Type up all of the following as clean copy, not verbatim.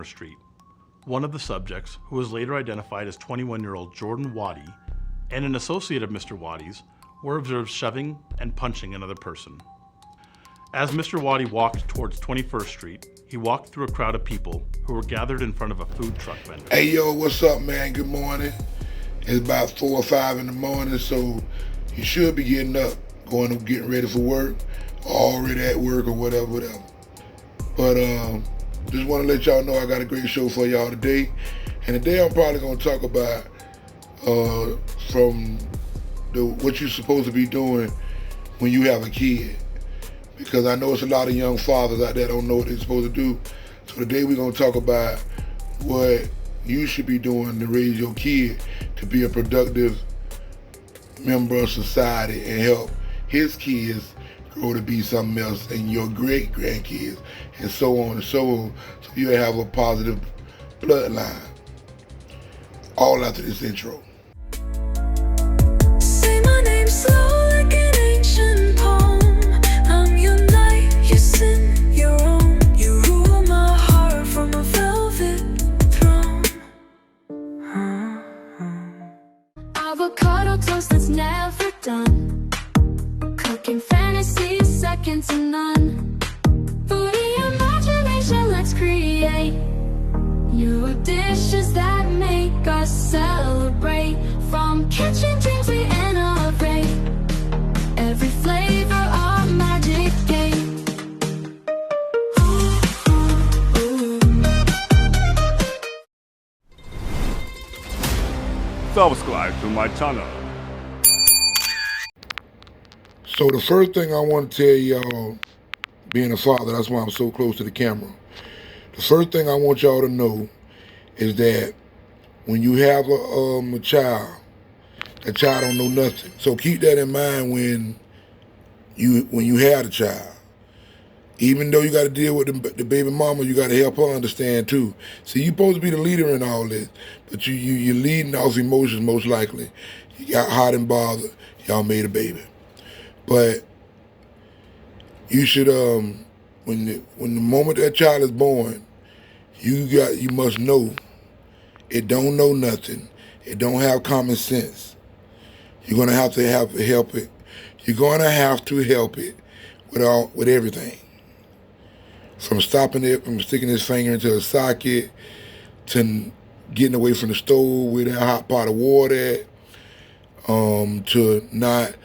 Street. One of the subjects, who was later identified as 21-year-old Jordan Waddy, and an associate of Mr. Waddy's, were observed shoving and punching another person. As Mr. Waddy walked towards 21st Street, he walked through a crowd of people who were gathered in front of a food truck vendor. Hey, yo, what's up, man? Good morning. It's about 4 or 5 in the morning, so you should be getting up, getting ready for work, or already at work or whatever. But just want to let y'all know I got a great show for y'all today. And today I'm probably going to talk about what you're supposed to be doing when you have a kid. Because I know it's a lot of young fathers out there that don't know what they're supposed to do. So today we're going to talk about what you should be doing to raise your kid to be a productive member of society and help his kids grow to be something else, and your great-grandkids, and so on and so on, so you have a positive bloodline. All after this intro. Say my name slow like an ancient poem. I'm your knight, you sin your own. You rule my heart from a velvet throne. Avocado toast that's never done. Cooking fantasies second to none. Booty imagination, let's create new dishes that make us celebrate. From kitchen dreams we innovate. Every flavor our magic game. Subscribe to my channel. So the first thing I want to tell y'all, being a father, that's why I'm so close to the camera. The first thing I want y'all to know is that when you have a child, that child don't know nothing. So keep that in mind when you have a child. Even though you got to deal with the baby mama, you got to help her understand too. See, you're supposed to be the leader in all this, but you're leading off emotions most likely. You got hot and bothered. Y'all made a baby. But you should, when the moment that child is born, you must know it don't know nothing. It don't have common sense. You're gonna have to help it. You're gonna have to help it with everything. From stopping it, from sticking his finger into a socket, to getting away from the stove with that hot pot of water, to not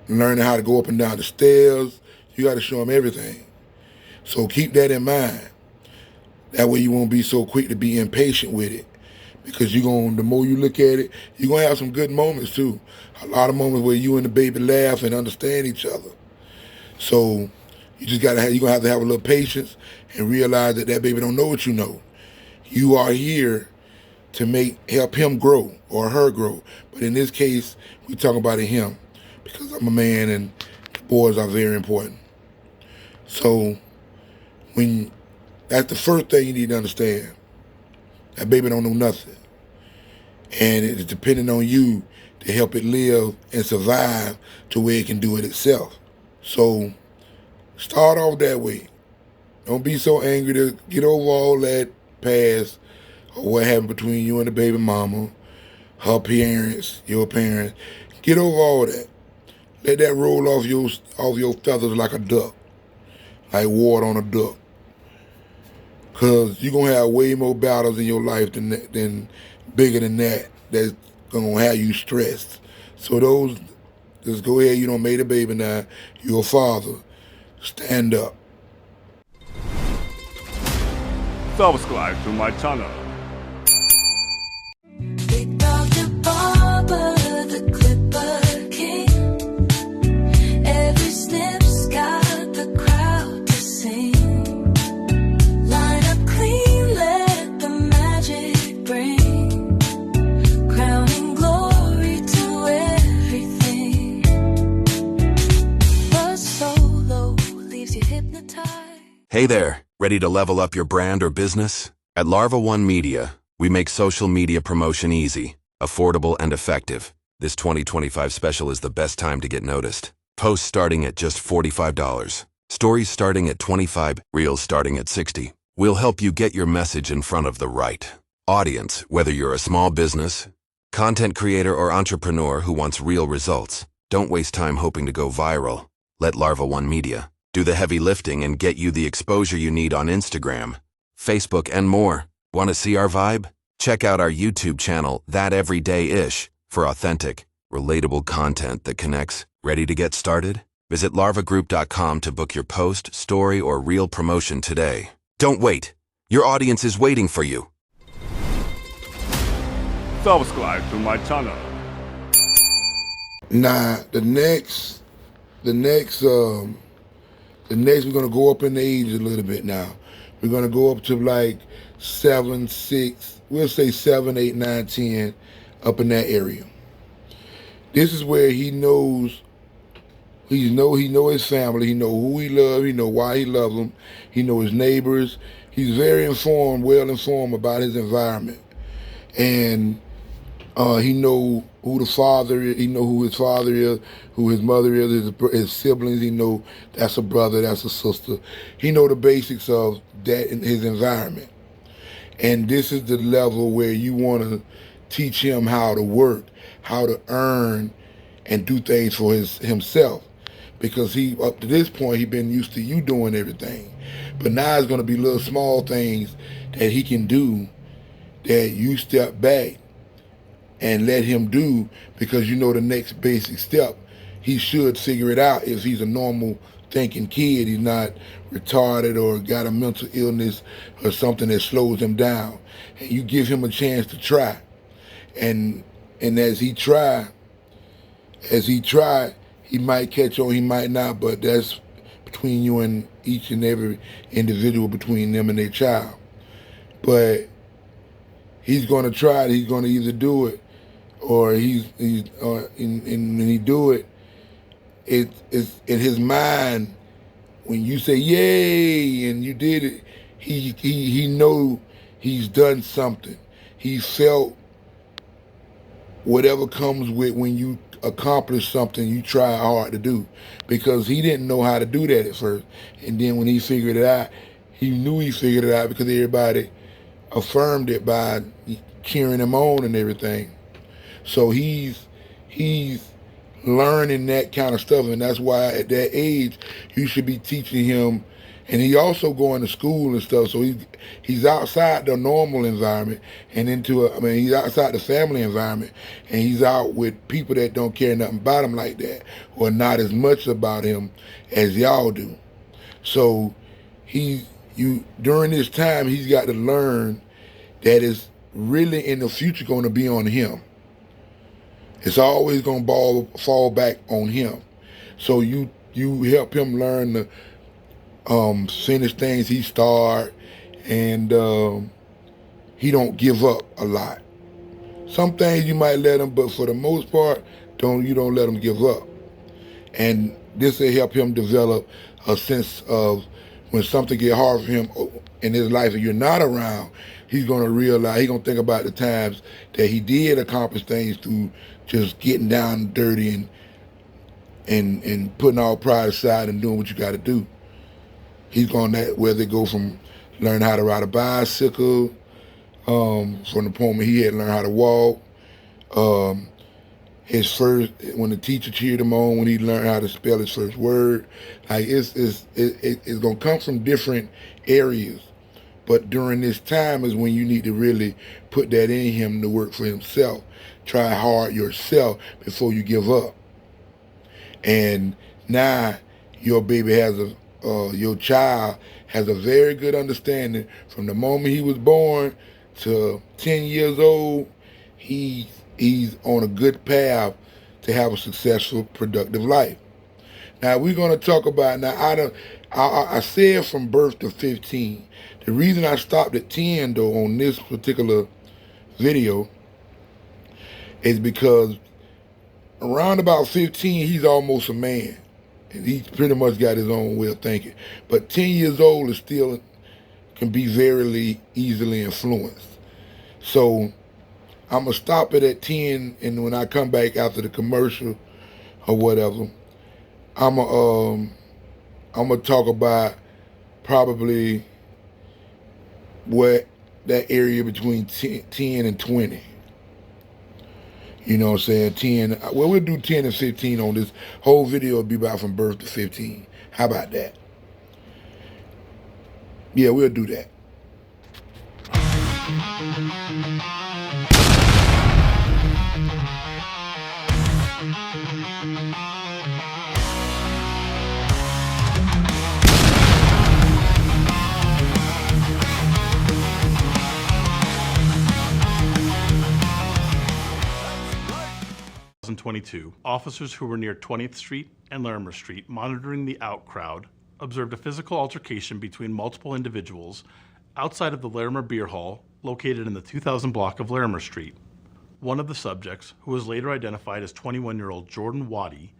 learning how to go up and down the stairs. You got to show them everything. So keep that in mind. That way you won't be so quick to be impatient with it. Because the more you look at it, you're going to have some good moments too. A lot of moments where you and the baby laugh and understand each other. So you're going to have to have a little patience and realize that baby don't know what you know. You are here to help him grow or her grow. But in this case, we're talking about him. Because I'm a man and boys are very important. So that's the first thing you need to understand. That baby don't know nothing. And it's depending on you to help it live and survive to where it can do it itself. So start off that way. Don't be so angry to get over all that past or what happened between you and the baby mama, her parents, your parents. Get over all that. Let that roll off your feathers like a duck, like water on a duck. Because you're going to have way more battles in your life than bigger than that's going to have you stressed. So just go ahead, you done made a baby now, you're a father, stand up. Subscribe to my channel. Big Dr. Barber, the Clipper King. Every snip's got the crowd to sing. Line up clean, let the magic bring. Crowning glory to everything. Buzz solo leaves you hypnotized. Hey there, ready to level up your brand or business? At Larva One Media, we make social media promotion easy, affordable, and effective. This 2025 special is the best time to get noticed. Posts starting at just $45. Stories starting at $25, Reels starting at $60. We'll help you get your message in front of the right audience, whether you're a small business, content creator, or entrepreneur who wants real results. Don't waste time hoping to go viral. Let Larva One Media do the heavy lifting and get you the exposure you need on Instagram, Facebook, and more. Want to see our vibe? Check out our YouTube channel, That Everyday-ish, for authentic, relatable content that connects. Ready to get started? Visit larvagroup.com to book your post, story, or reel promotion today. Don't wait. Your audience is waiting for you. Subscribe to my channel. Now the next we're gonna go up in age a little bit now. We're gonna go up to like 7, 6, we'll say 7, 8, 9, 10, up in that area. This is where he knows he know his family, he know who he loves, he know why he loves them, he know his neighbors. He's very informed, well informed about his environment. And he know who the father is, he know who his father is, who his mother is, his siblings. He know that's a brother, that's a sister. He know the basics of that in his environment. And this is the level where you want to teach him how to work, how to earn and do things for himself. Because he, up to this point, he been used to you doing everything. But now it's going to be little small things that he can do that you step back and let him do, because you know the next basic step, he should figure it out. If he's a normal thinking kid, he's not retarded or got a mental illness or something that slows him down. And you give him a chance to try. And as he try, he might catch on, he might not, but that's between you and each and every individual, between them and their child. But he's going to try it. He's going to either do it, or when he do it, it's in his mind. When you say yay and you did it, he know he's done something. He felt whatever comes with when you accomplish something you try hard to do, because he didn't know how to do that at first. And then when he figured it out, he knew he figured it out because everybody affirmed it by cheering him on and everything. So he's learning that kind of stuff, and that's why at that age you should be teaching him. And he also going to school and stuff, so he's outside the normal environment and he's outside the family environment, and he's out with people that don't care nothing about him like that, or not as much about him as y'all do. So during this time, he's got to learn that it's really in the future going to be on him. It's always going to fall back on him. So you help him learn to finish things he start, and he don't give up a lot. Some things you might let him, but for the most part, you don't let him give up. And this will help him develop a sense of when something get hard for him in his life and you're not around, he's going to realize, he's going to think about the times that he did accomplish things through just getting down and dirty and putting all pride aside and doing what you got to do. He's going to, where they go from learning how to ride a bicycle, from the point when he had learned how to walk, his first, when the teacher cheered him on, when he learned how to spell his first word. Like it's going to come from different areas. But during this time is when you need to really put that in him to work for himself. Try hard yourself before you give up. And now your baby your child has a very good understanding from the moment he was born to 10 years old. He's on a good path to have a successful, productive life. Now we're going to talk about, I said from birth to 15. The reason I stopped at 10 though on this particular video is because around about 15, he's almost a man. And he's pretty much got his own way of thinking. But 10 years old is still, can be very easily influenced. So I'm going to stop it at 10, and when I come back after the commercial or whatever, I'm going to talk about probably what that area between 10 and 20. You know what I'm saying? 10, well, we'll do 10 and 15 on this. Whole video will be about from birth to 15. How about that? Yeah, we'll do that. In 2022, officers who were near 20th Street and Larimer Street monitoring the out crowd observed a physical altercation between multiple individuals outside of the Larimer Beer Hall located in the 2000 block of Larimer Street. One of the subjects, who was later identified as 21-year-old Jordan Waddy,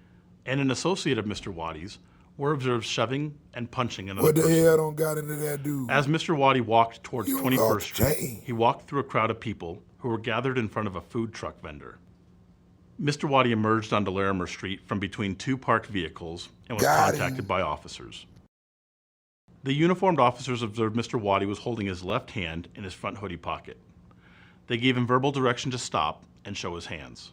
and an associate of Mr. Waddy's, were observed shoving and punching another person. What the hell don't got into that dude? As Mr. Waddy walked towards You 21st off Street, chain. he walked through a crowd of people who were gathered in front of a food truck vendor. Mr. Waddy emerged onto Larimer Street from between two parked vehicles and was contacted by officers. The uniformed officers observed Mr. Waddy was holding his left hand in his front hoodie pocket. They gave him verbal direction to stop and show his hands.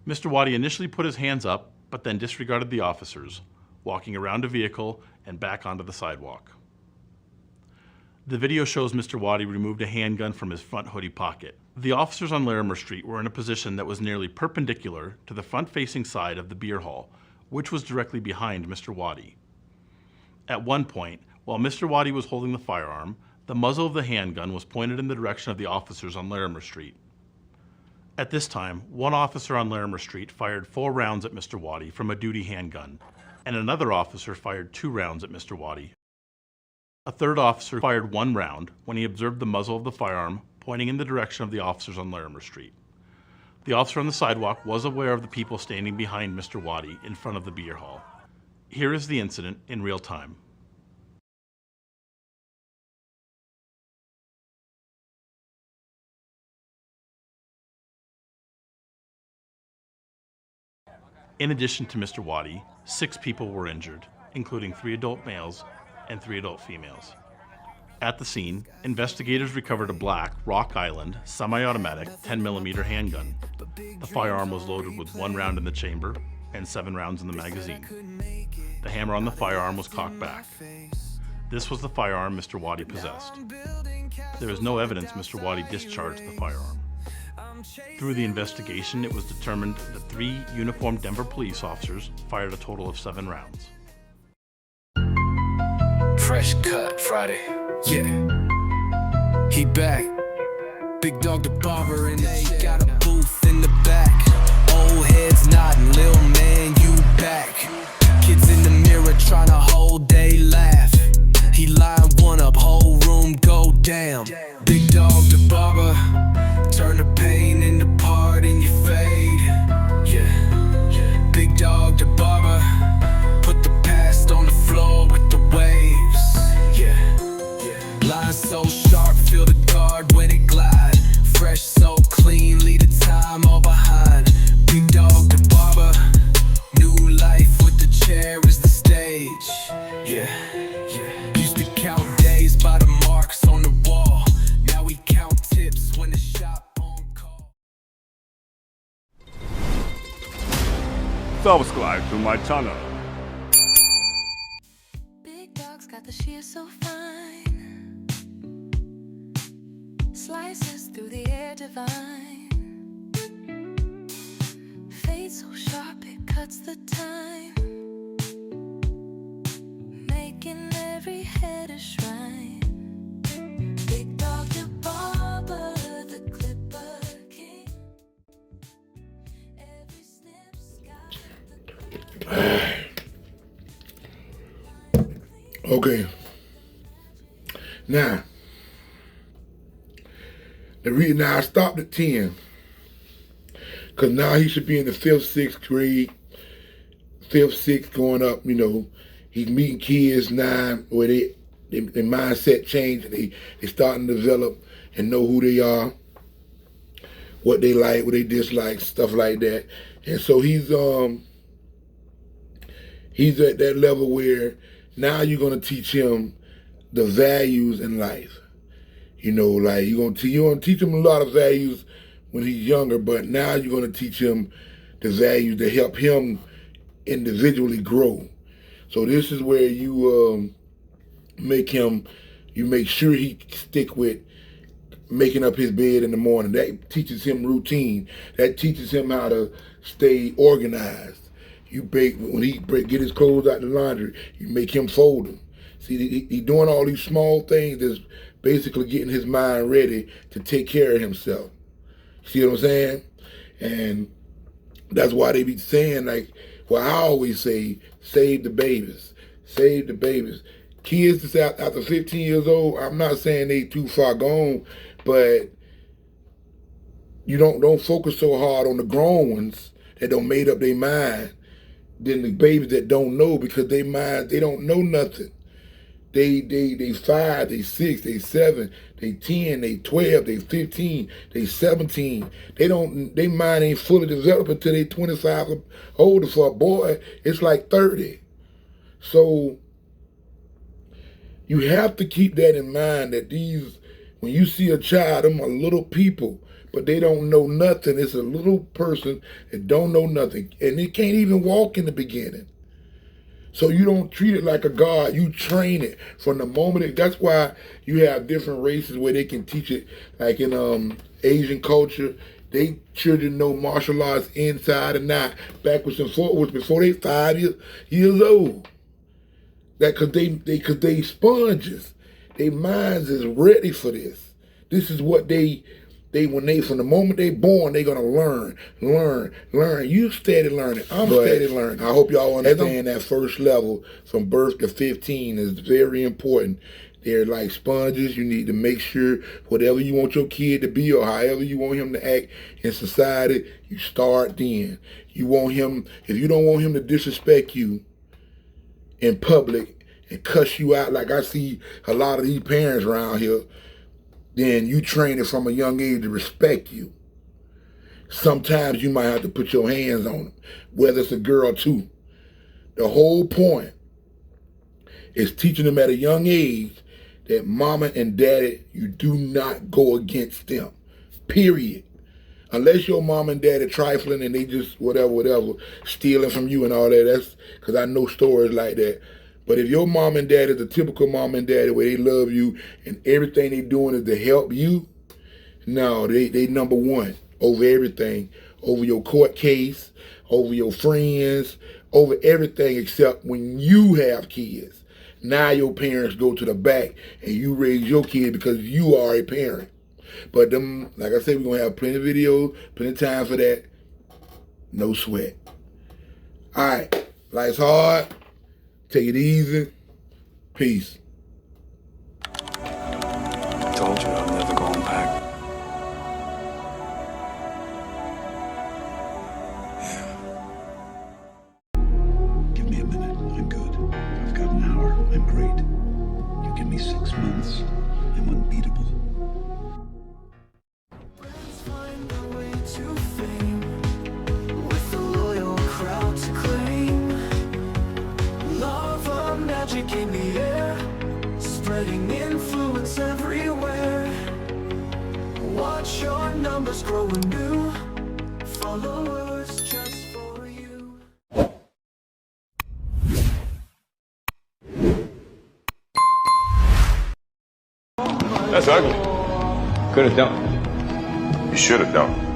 Mr. Waddy initially put his hands up, but then disregarded the officers, walking around a vehicle and back onto the sidewalk. The video shows Mr. Waddy removed a handgun from his front hoodie pocket. The officers on Larimer Street were in a position that was nearly perpendicular to the front-facing side of the beer hall, which was directly behind Mr. Waddy. At one point, while Mr. Waddy was holding the firearm, the muzzle of the handgun was pointed in the direction of the officers on Larimer Street. At this time, one officer on Larimer Street fired 4 rounds at Mr. Waddy from a duty handgun, and another officer fired 2 rounds at Mr. Waddy. A third officer fired 1 round when he observed the muzzle of the firearm pointing in the direction of the officers on Larimer Street. The officer on the sidewalk was aware of the people standing behind Mr. Waddy in front of the beer hall. Here is the incident in real time. In addition to Mr. Waddy, 6 people were injured, including 3 adult males and 3 adult females. At the scene, investigators recovered a black Rock Island semi-automatic 10mm handgun. The firearm was loaded with 1 round in the chamber and 7 rounds in the magazine. The hammer on the firearm was cocked back. This was the firearm Mr. Waddy possessed. There is no evidence Mr. Waddy discharged the firearm. Through the investigation, it was determined that 3 uniformed Denver police officers fired a total of 7 rounds. Fresh cut Friday. Yeah. He back. Big dog the barber and they got a booth in the back. Old heads nodding, lil man, you back. Kids in the mirror trying to hold they laugh. He line one up, whole room go down. Big dog the barber, turn the pain into part in your fade. Yeah. Big dog the barber, put the past on the floor with the waves. Line so sharp, feel the guard when it glide. Fresh, so clean, leave the time all behind. Big dog the barber, new life with the chair is the stage. Yeah. Used to count days by the marks on the wall. Now we count tips when the shop on call. Subscribe to my channel. Big dog's got the shear so fine. Slices through the air divine. Fade so sharp it cuts the time. Making every head a shrine. Big dog the barber, the clipper king. Every snip's got the Okay. Now, the reason now I stopped at 10, because now he should be in the 5th, 6th grade, 5th, 6th going up, you know. He's meeting kids now where their mindset change, and they starting to develop and know who they are, what they like, what they dislike, stuff like that. And so he's at that level where now you're going to teach him the values in life. You know, like you're gonna teach him a lot of values when he's younger, but now you're gonna teach him the values that help him individually grow. So this is where you make sure he stick with making up his bed in the morning. That teaches him routine. That teaches him how to stay organized. When he get his clothes out the laundry, you make him fold them. See, he doing all these small things that's basically getting his mind ready to take care of himself. See what I'm saying? And that's why they be saying, like, well, I always say, save the babies. Save the babies. Kids that's after 15 years old, I'm not saying they too far gone, but you don't focus so hard on the grown ones that don't made up their mind than the babies that don't know, because they don't know nothing. They 5, they 6, they 7, they 10, they 12, they 15, they 17. They mind ain't fully developed until they 25 or older. For a boy, it's like 30. So you have to keep that in mind, that when you see a child, them are little people, but they don't know nothing. It's a little person that don't know nothing, and they can't even walk in the beginning. So you don't treat it like a god. You train it from the moment. That's why you have different races where they can teach it. Like in Asian culture, they children know martial arts inside and out, backwards and forwards before they 5 years old. That cause they sponges. Their minds is ready for this. This is what from the moment they born, they gonna learn. You steady learning. I'm steady learning. I hope y'all understand that first level from birth to 15 is very important. They're like sponges. You need to make sure whatever you want your kid to be or however you want him to act in society, you start then. If you don't want him to disrespect you in public and cuss you out like I see a lot of these parents around here, then you train it from a young age to respect you. Sometimes you might have to put your hands on them, whether it's a girl too. The whole point is teaching them at a young age that mama and daddy, you do not go against them, period. Unless your mom and daddy trifling and they just whatever, stealing from you and all that. That's because I know stories like that. But if your mom and dad is a typical mom and daddy where they love you and everything they doing is to help you, no, they number one over everything, over your court case, over your friends, over everything except when you have kids. Now your parents go to the back and you raise your kid because you are a parent. But them, like I said, we're going to have plenty of videos, plenty of time for that. No sweat. All right, life's hard. Take it easy. Peace. I told you I'm never going back. Give me a minute. I'm good. I've got an hour. I'm great. You give me 6 months. I'm unbeatable. Find a way to fame with a loyal crowd to claim. Lava magic in the air, spreading influence everywhere. Watch your numbers grow anew. Followers just for you. That's ugly. Could have done. You should have done.